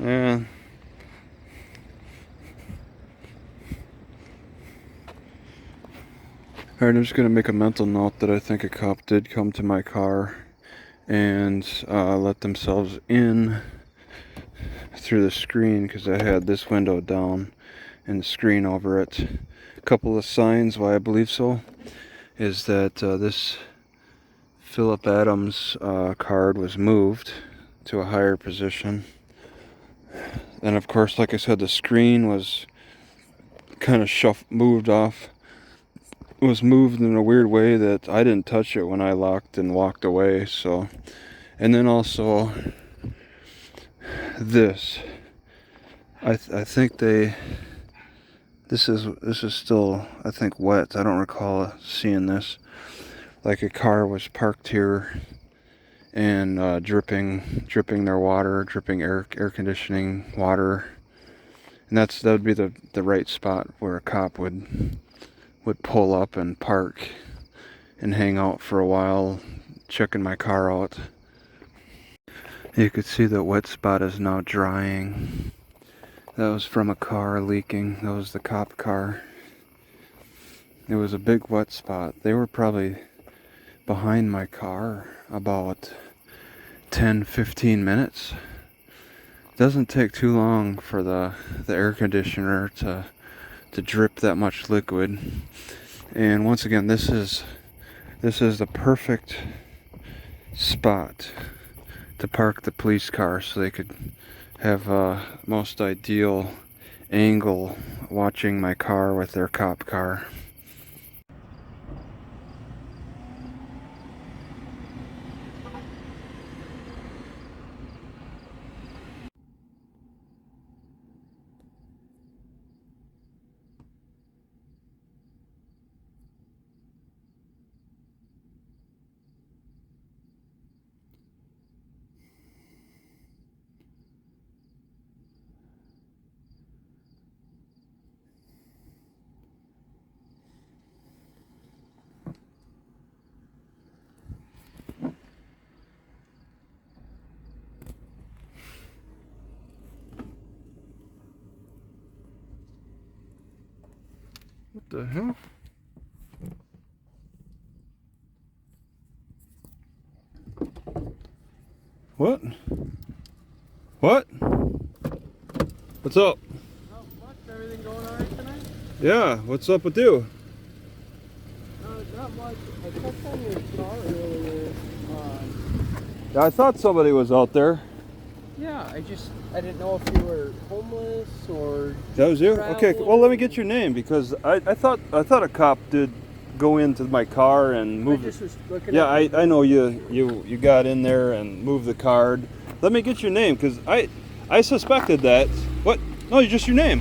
And alright, I'm just gonna make a mental note that I think a cop did come to my car and let themselves in through the screen because I had this window down and the screen over it. A couple of signs why I believe so is that this Philip Adams card was moved to a higher position. And of course, like I said, the screen was kind of moved off. It was moved in a weird way that I didn't touch it when I locked and walked away. So, and then also this. I think this is still, I think, wet. I don't recall seeing this. Like a car was parked here and dripping their water, dripping air conditioning water, and that would be the right spot where a cop would pull up and park and hang out for a while, checking my car out. You could see the wet spot is now drying. That was from a car leaking. That was the cop car. It was a big wet spot. They were probably behind my car about 10-15 minutes. Doesn't take too long for the air conditioner to drip that much liquid. And once again, this is the perfect spot to park the police car so they could have a most ideal angle watching my car with their cop car. What the hell? What? What? What's up? Not much. Everything going all right tonight? Yeah, what's up with you? Not much. I checked on your car earlier. Yeah, I thought somebody was out there. Yeah, I didn't know if you were homeless or That was you? Okay, traveling. well let me get your name because I thought a cop did go into my car and move I just was looking Yeah, at I know you got in there and moved the card. Let me get your name because I suspected that. What? No, just your name.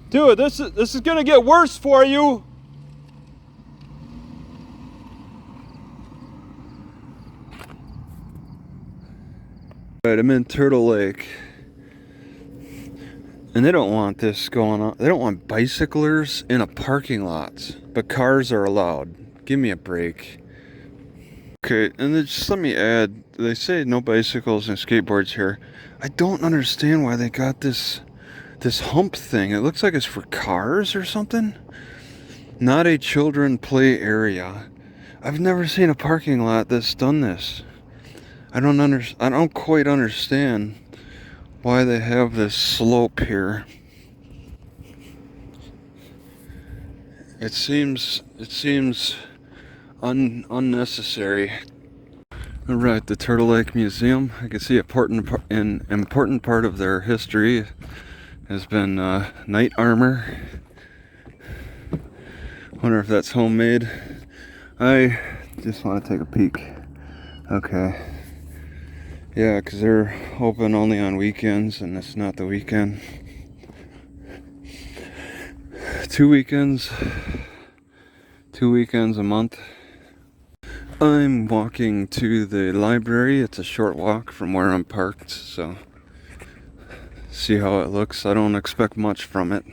Dude, this is gonna get worse for you. Right, I'm in Turtle Lake. And they don't want this going on. They don't want bicyclers in a parking lot, but cars are allowed. Give me a break. Okay, and then just let me add, they say no bicycles and skateboards here. I don't understand why they got this hump thing. It looks like it's for cars or something. Not a children play area. I've never seen a parking lot that's done this. I don't quite understand why they have this slope here. It seems unnecessary. All right, the Turtle Lake Museum. I can see an important part of their history has been knight armor. Wonder if that's homemade. I just want to take a peek. Okay. Yeah, because they're open only on weekends, and it's not the weekend. 2 weekends a month. I'm walking to the library. It's a short walk from where I'm parked, so see how it looks. I don't expect much from it.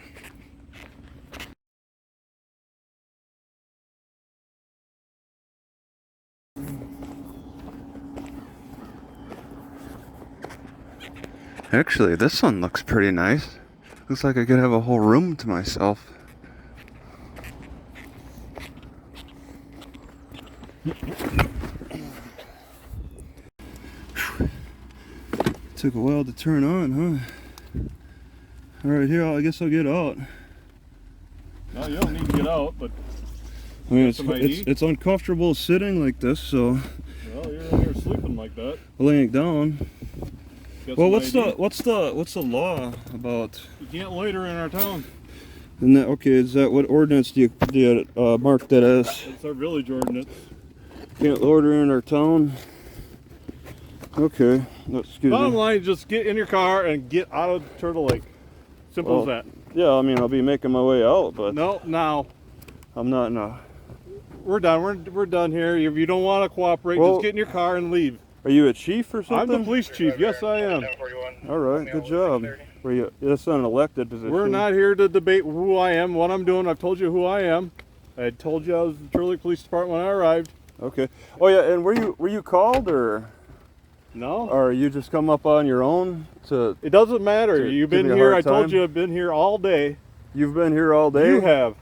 Actually, this one looks pretty nice. Looks like I could have a whole room to myself. Took a while to turn on, huh? Alright, here, I guess I'll get out. No, you don't need to get out, but I mean, it's uncomfortable sitting like this, so. well, you're sleeping like that. Laying down. Well, what's ID? the law about? You can't loiter in our town. And that, okay, is that what ordinance do you mark that as? It's our village ordinance. Can't loiter in our town. Okay, excuse Bottom me. line, just get in your car and get out of Turtle Lake. Simple as that. Yeah, I mean, I'll be making my way out, but No, now. I'm not now. We're done. We're done here. If you don't want to cooperate, Well, just get in your car and leave. Are you a chief or I'm something? the police chief. Yes, I am. All right, good job. Were you? That's not an elected position. We're not here to debate who I am, what I'm doing. I've told you who I am. I told you I was the Turtle Lake Police Department when I arrived. Okay. Oh yeah, and were you called or No. or you just come up on your own to? It doesn't matter. To You've give been me a here. hard I told time? you I've been here all day. You've been here all day. You have.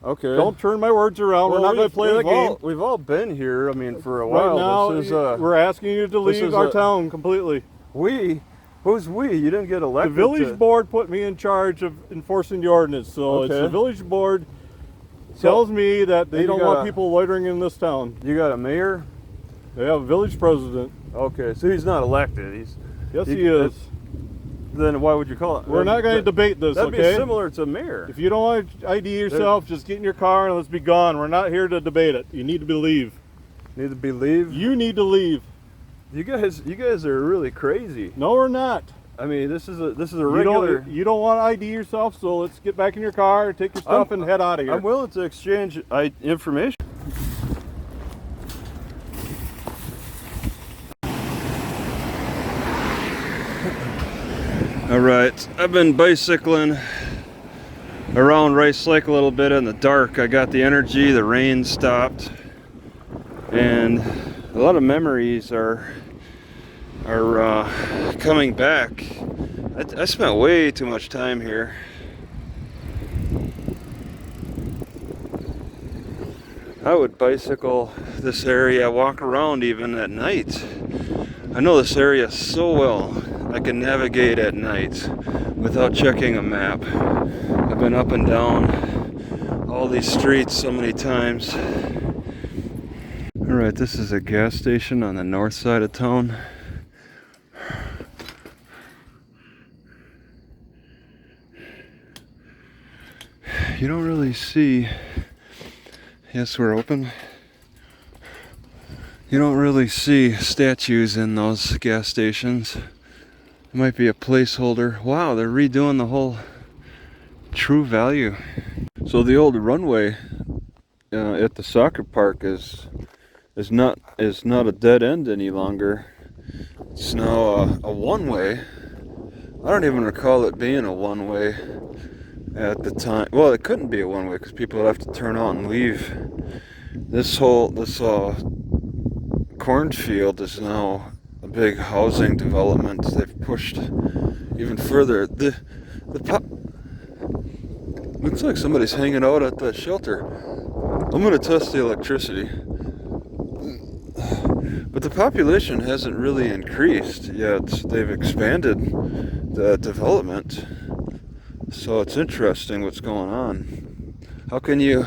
Okay. Don't turn my words around. Well, we're not going to play the game. We've all been here. I mean, for a Right while. now, This is we're asking you to this leave is our town completely. we. Who's we? You didn't get The elected. village board put me in charge of enforcing the ordinance, so it's Okay. the village board tells me that they you don't got want a- people loitering in this town. You got a mayor. They have a village president. Okay, so he's not elected. He's. Yes, You- he is. Then why would you call it? We're not going to debate this, That'd okay? be similar to mayor. If you don't want to ID yourself, just get in your car and let's be gone. We're not here to debate it. You need to leave. Need to believe. You need to leave. You guys are really crazy. No, we're not. I mean, this is a You regular. you don't want to ID yourself, so let's get back in your car, take your stuff, and head out of here. I'm willing to exchange information. All right, I've been bicycling around Rice Lake a little bit in the dark. I got the energy, the rain stopped, and a lot of memories are coming back. I spent way too much time here. I would bicycle this area, walk around even at night. I know this area so well. I can navigate at night without checking a map. I've been up and down all these streets so many times. Alright, this is a gas station on the north side of town. You don't really see. Yes, we're open. You don't really see statues in those gas stations. It might be a placeholder. Wow, they're redoing the whole True Value. So the old runway at the soccer park is not a dead end any longer. It's now a one-way. I don't even recall it being a one-way at the time. Well, it couldn't be a one-way because people would have to turn out and leave. This cornfield is now a big housing development. They've pushed even further. Looks like somebody's hanging out at the shelter. I'm gonna test the electricity. But the population hasn't really increased yet. They've expanded the development. So it's interesting what's going on. How can you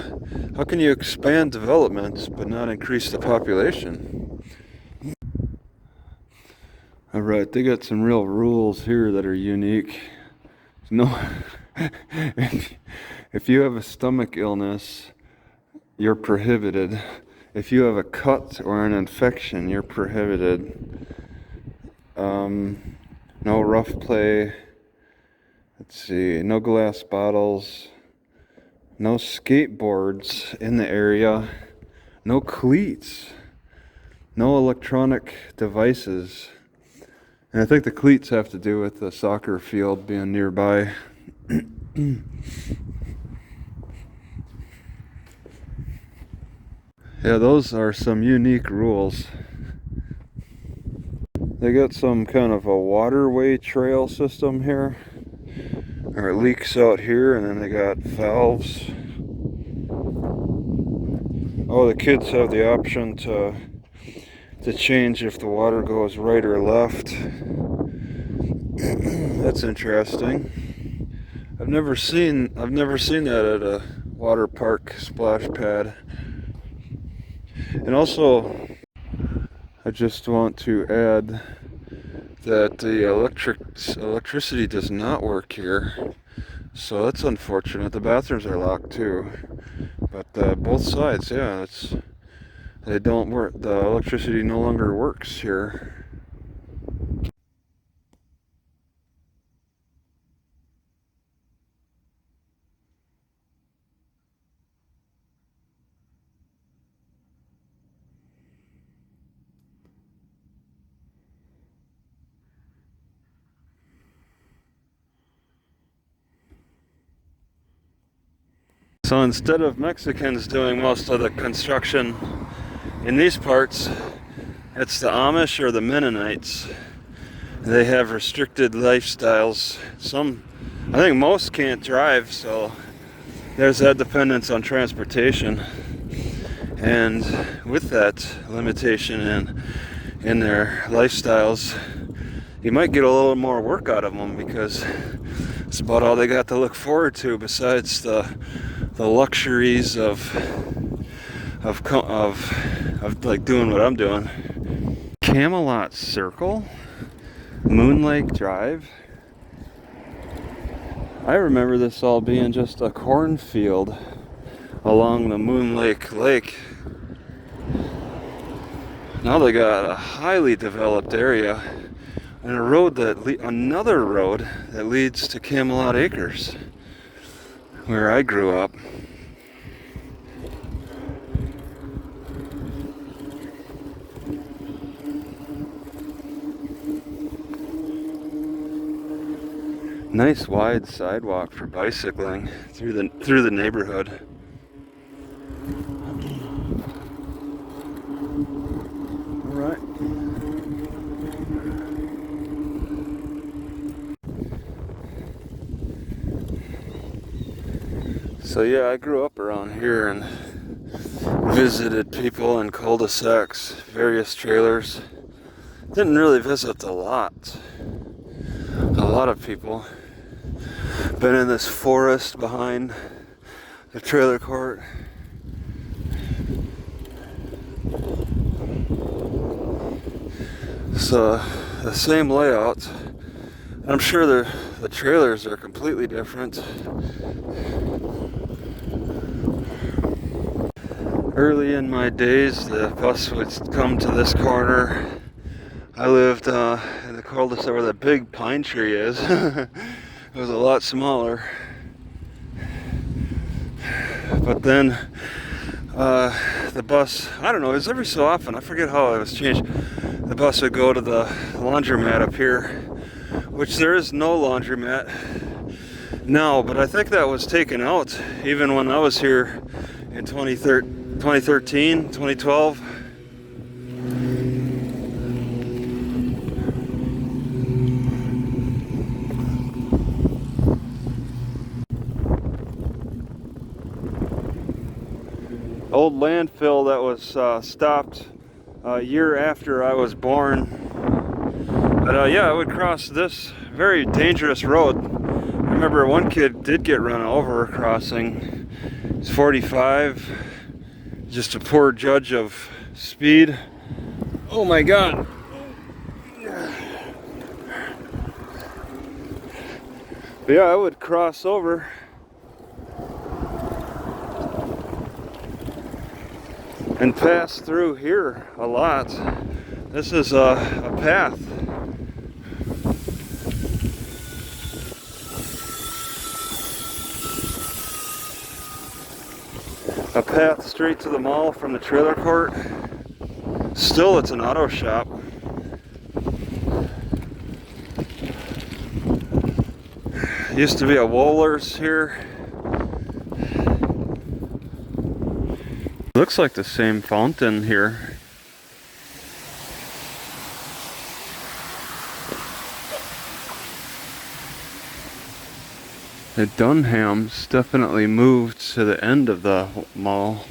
expand development but not increase the population? All right, they got some real rules here that are unique. No, if you have a stomach illness, you're prohibited. If you have a cut or an infection, you're prohibited. No rough play. Let's see, no glass bottles. No skateboards in the area. No cleats. No electronic devices. And I think the cleats have to do with the soccer field being nearby. Yeah, those are some unique rules. They got some kind of a waterway trail system here, or it leaks out here, and then they got valves. Oh, the kids have the option to change if the water goes right or left. That's interesting. I've never seen that at a water park splash pad. And also, I just want to add that the electricity does not work here, so that's unfortunate. The bathrooms are locked too, but both sides, yeah, they don't work. The electricity no longer works here. So instead of Mexicans doing most of the construction in these parts, it's the Amish or the Mennonites. They have restricted lifestyles. I think most can't drive, so there's that dependence on transportation. And with that limitation in their lifestyles, you might get a little more work out of them, because it's about all they got to look forward to besides the luxuries of like doing what I'm doing. Camelot Circle, Moon Lake Drive. I remember this all being just a cornfield along the Moon Lake Lake. Now they got a highly developed area and another road that leads to Camelot Acres, where I grew up. Nice wide sidewalk for bicycling through the neighborhood. All right. So yeah, I grew up around here and visited people in cul-de-sacs, various trailers. Didn't really visit a lot of people. Been in this forest behind the trailer court. So the same layout. I'm sure the trailers are completely different. Early in my days, the bus would come to this corner. I lived in the cul-de-sac where the big pine tree is. It was a lot smaller. But then the bus, I don't know, it was every so often, I forget how it was changed. The bus would go to the laundromat up here, which there is no laundromat now, but I think that was taken out even when I was here in 2013, 2012. Old landfill that was stopped a year after I was born. But yeah, I would cross this very dangerous road. I remember one kid did get run over crossing. He's 45, just a poor judge of speed. Oh my God. But yeah, I would cross over. And pass through here a lot. This is a path. A path straight to the mall from the trailer court. Still, it's an auto shop. Used to be a Wohlers here. Looks like the same fountain here. The Dunhams definitely moved to the end of the mall.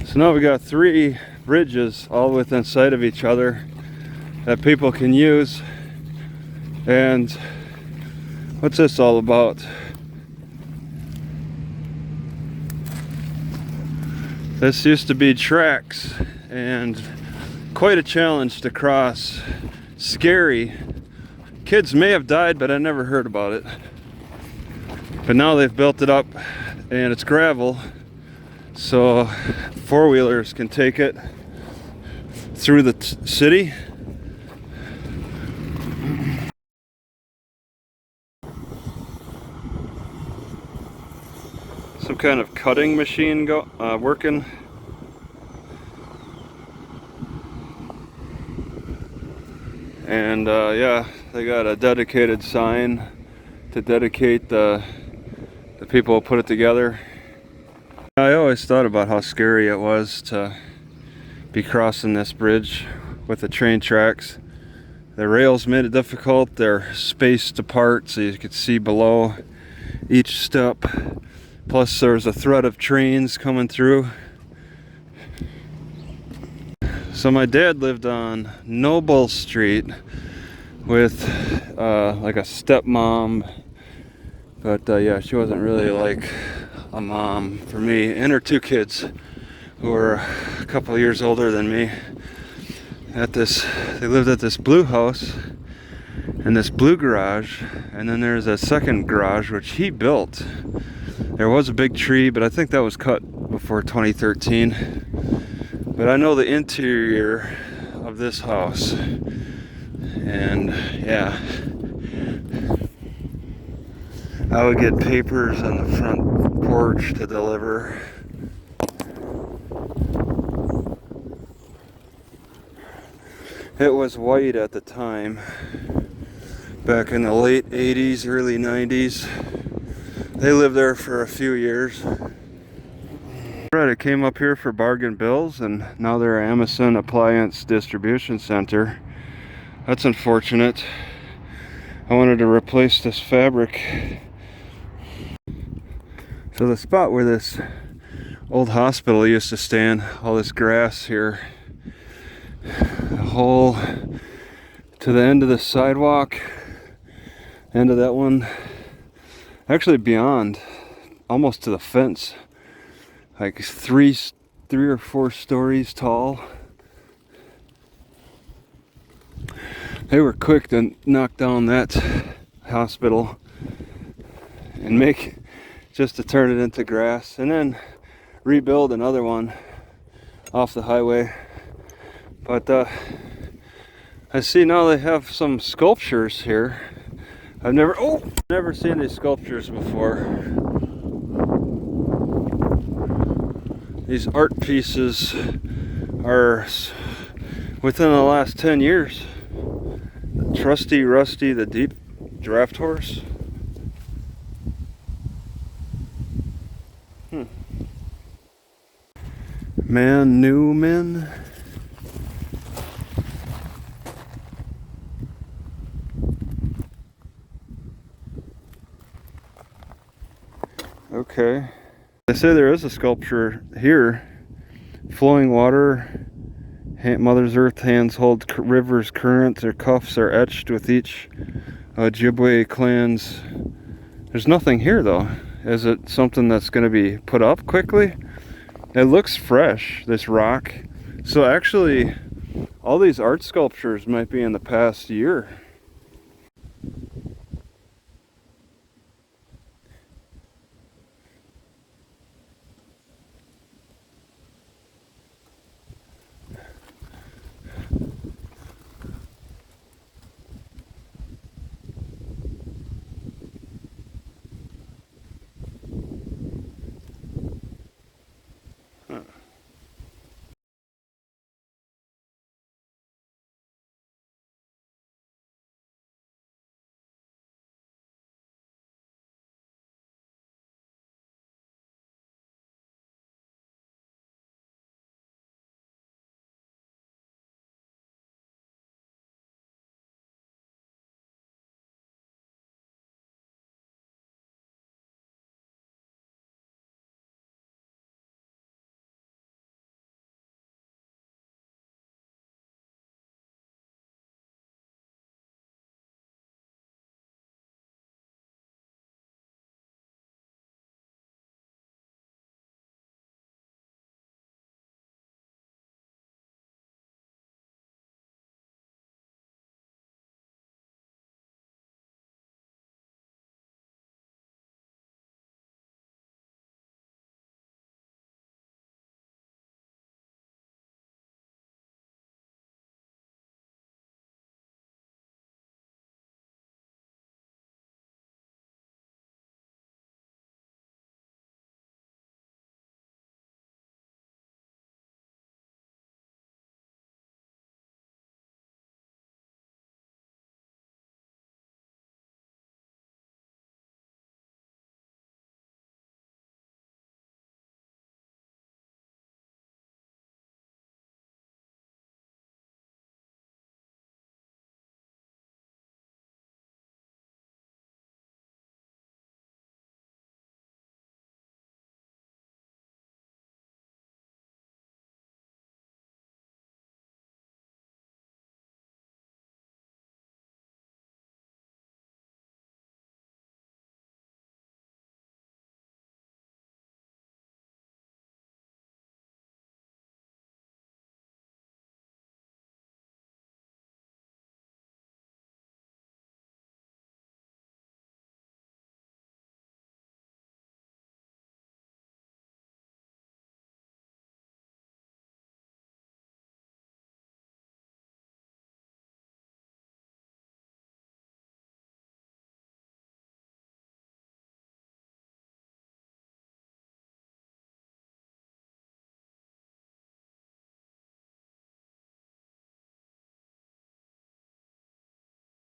So now we got 3 bridges all within sight of each other that people can use. And what's this all about? This used to be tracks and quite a challenge to cross. Scary. Kids may have died, but I never heard about it. But now they've built it up and it's gravel, so 4-wheelers can take it through the city. Some kind of cutting machine working. And yeah, they got a dedicated sign to dedicate the people who put it together. I always thought about how scary it was to be crossing this bridge with the train tracks. The rails made it difficult. They're spaced apart so you could see below each step. Plus there's a threat of trains coming through. So my dad lived on Noble Street with like a stepmom, but yeah, she wasn't really like a mom for me, and her 2 kids who were a couple of years older than me. They lived at this blue house and this blue garage, and then there's a second garage which he built. There was a big tree, but I think that was cut before 2013. But I know the interior of this house, and yeah, I would get papers on the front porch to deliver. It was white at the time, back in the late 80s, early 90s. They lived there for a few years. Right, I came up here for bargain bills, and now they're Amazon Appliance Distribution Center. That's unfortunate. I wanted to replace this fabric. So the spot where this old hospital used to stand, all this grass here, the whole to the end of the sidewalk, end of that one, actually beyond, almost to the fence, like three or 4 stories tall. They were quick to knock down that hospital and make, just to turn it into grass, and then rebuild another one off the highway. But I see now they have some sculptures here. I've never seen these sculptures before. These art pieces are within the last 10 years. Trusty Rusty the Deep Draft Horse. Man Newman. Okay. They say there is a sculpture here. Flowing water, Mother's Earth hands hold river's current. Their cuffs are etched with each Ojibwe clan's. There's nothing here though. Is it something that's going to be put up quickly? It looks fresh, this rock. So actually, all these art sculptures might be in the past year.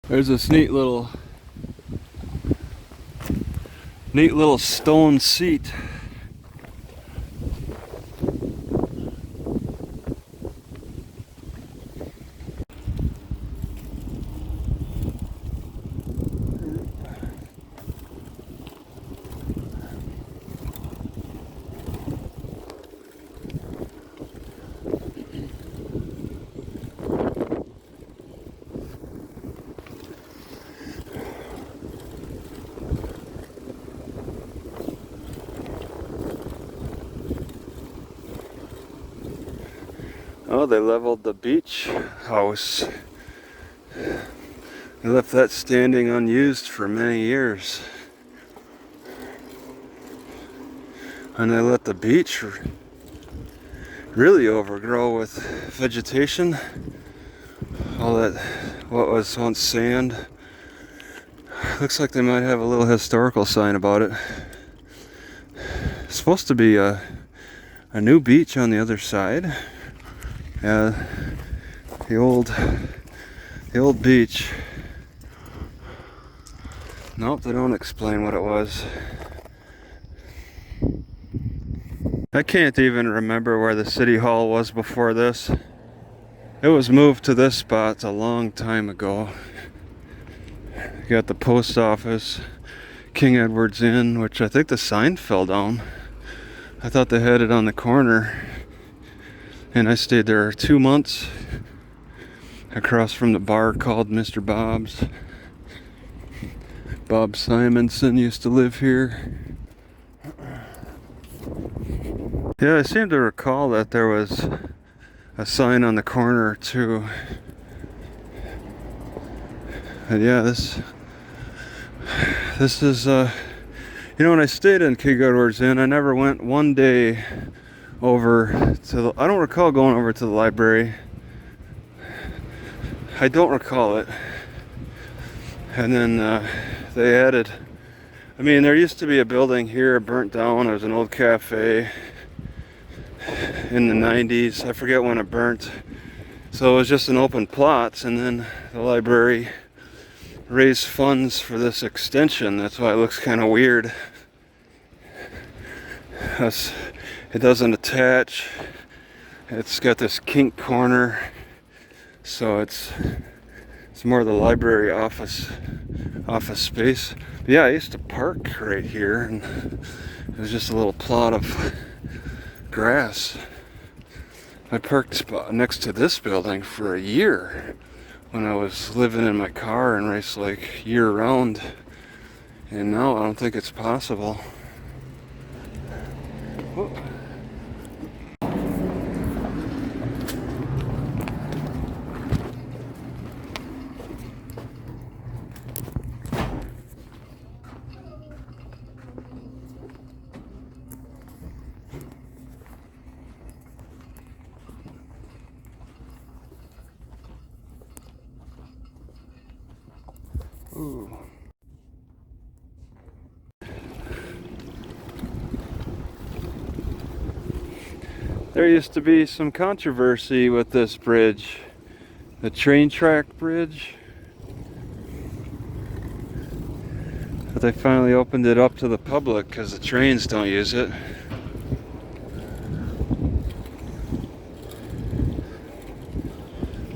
There's this neat little stone seat. Oh, they leveled the beach house. They left that standing unused for many years. And they let the beach really overgrow with vegetation. All that, what was once sand. Looks like they might have a little historical sign about it. It's supposed to be a new beach on the other side. Yeah, the old beach. Nope, they don't explain what it was. I can't even remember where the city hall was before this. It was moved to this spot a long time ago. You got the post office, King Edward's Inn, which I think the sign fell down. I thought they had it on the corner. And I stayed there 2 months across from the bar called Mr. Bob's. Bob Simonson used to live here. Yeah, I seem to recall that there was a sign on the corner too. And yeah, this is you know, when I stayed in King Edward's Inn, I never went one day over to the, I don't recall going over to the library. I don't recall it. And then they added, I mean, there used to be a building here, burnt down. It was an old cafe in the 90s. I forget when it burnt. So it was just an open plot, and then the library raised funds for this extension. That's why it looks kind of weird. It doesn't attach. It's got this kink corner, so it's more the library office space. But yeah, I used to park right here, and it was just a little plot of grass. I parked next to this building for a year when I was living in my car and raced like year round, and now I don't think it's possible. Whoa. Ooh. There used to be some controversy with this bridge, the train track bridge, but they finally opened it up to the public because the trains don't use it.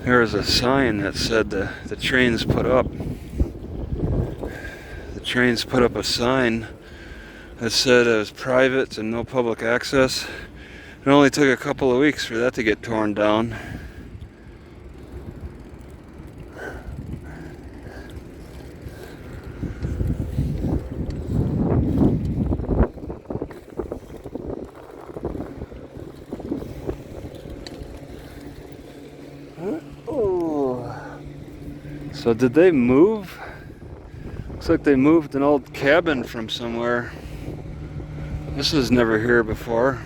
There was a sign that said the trains put up. The trains put up a sign that said it was private and no public access. It only took a couple of weeks for that to get torn down. So did they move? Looks like they moved an old cabin from somewhere. This was never here before.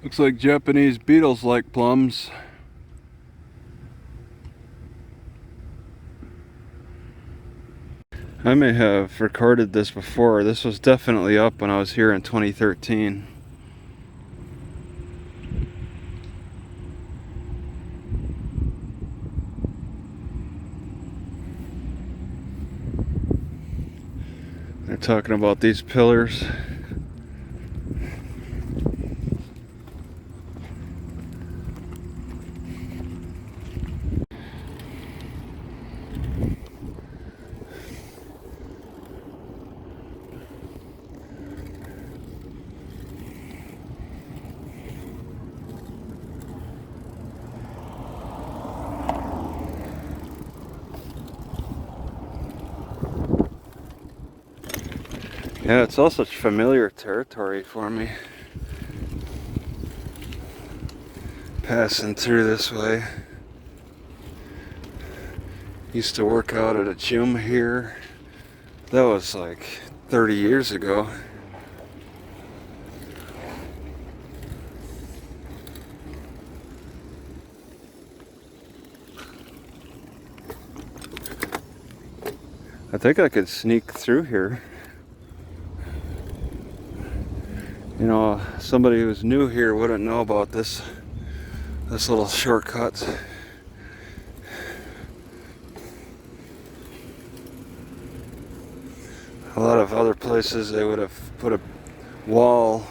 Looks like Japanese beetles like plums. I may have recorded this before. This was definitely up when I was here in 2013. They're talking about these pillars. Yeah, it's all such familiar territory for me. Passing through this way. Used to work out at a gym here. That was like 30 years ago. I think I could sneak through here. You know, somebody who's new here wouldn't know about this little shortcut. A lot of other places they would have put a wall